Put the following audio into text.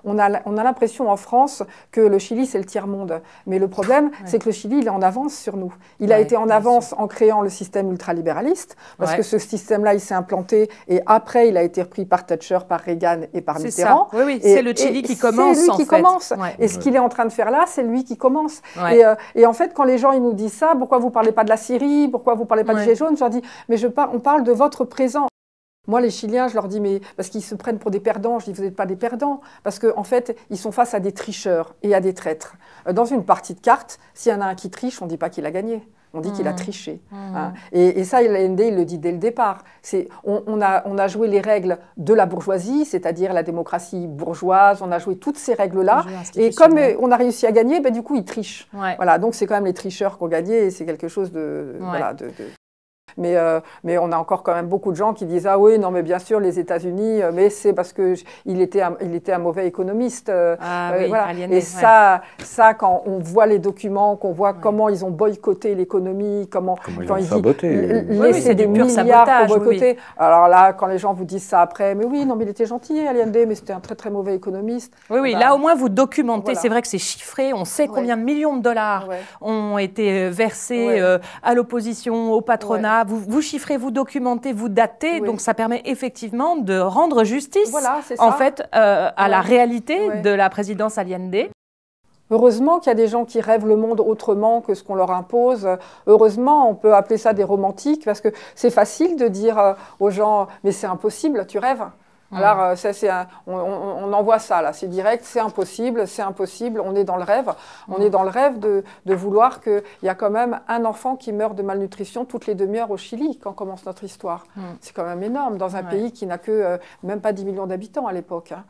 on a l'impression en France que le Chili, c'est le tiers-monde. Mais le problème, c'est que le Chili, il est en avance sur nous. Il a été en avance en créant le système ultralibéraliste, parce que ce système-là, il s'est implanté, et après, il a été repris par Thatcher, par Reagan et par Mitterrand. Oui, oui, c'est le Chili qui commence, c'est lui qui commence. Et ce qu'il est en train de faire là, c'est lui qui commence. Et en fait, quand les gens ils nous disent ça, pourquoi vous ne parlez pas de la Syrie, pourquoi vous ne parlez pas du Gilets jaunes, je leur dis, mais on parle de votre présent. Moi, les Chiliens, je leur dis, mais parce qu'ils se prennent pour des perdants, je dis, vous n'êtes pas des perdants, parce qu'en fait, ils sont face à des tricheurs et à des traîtres. Dans une partie de cartes, s'il y en a un qui triche, on ne dit pas qu'il a gagné. On dit qu'il a triché. Hein. Et ça, l'AND, il le dit dès le départ. On a joué les règles de la bourgeoisie, c'est-à-dire la démocratie bourgeoise, on a joué toutes ces règles-là. Et comme on a réussi à gagner, ben, du coup, ils trichent. Voilà, donc c'est quand même les tricheurs qui ont gagné, et c'est quelque chose de... Voilà, mais on a encore quand même beaucoup de gens qui disent « Ah oui, non, mais bien sûr, les États-Unis, mais c'est parce qu'il était un mauvais économiste. Voilà. Et ça, quand on voit les documents, qu'on voit comment ils ont boycotté l'économie, comment ils ont saboté. Laisser des milliards pour boycotter. Alors là, quand les gens vous disent ça après, mais oui, non, mais il était gentil, Allende, mais c'était un très, très mauvais économiste. Oui, là, au moins, vous documentez. C'est vrai que c'est chiffré. On sait combien de millions de dollars ont été versés à l'opposition, au patronat. Vous chiffrez, vous documentez, vous datez, donc ça permet effectivement de rendre justice en fait, à la réalité de la présidence Allende. Heureusement qu'il y a des gens qui rêvent le monde autrement que ce qu'on leur impose. Heureusement, on peut appeler ça des romantiques, parce que c'est facile de dire aux gens « mais c'est impossible, tu rêves ». Alors, on envoie ça, là, c'est direct, c'est impossible, on est dans le rêve. On est dans le rêve de vouloir qu'il y a quand même un enfant qui meurt de malnutrition toutes les demi-heures au Chili quand commence notre histoire. C'est quand même énorme dans un pays qui n'a que même pas 10 millions d'habitants à l'époque. Hein.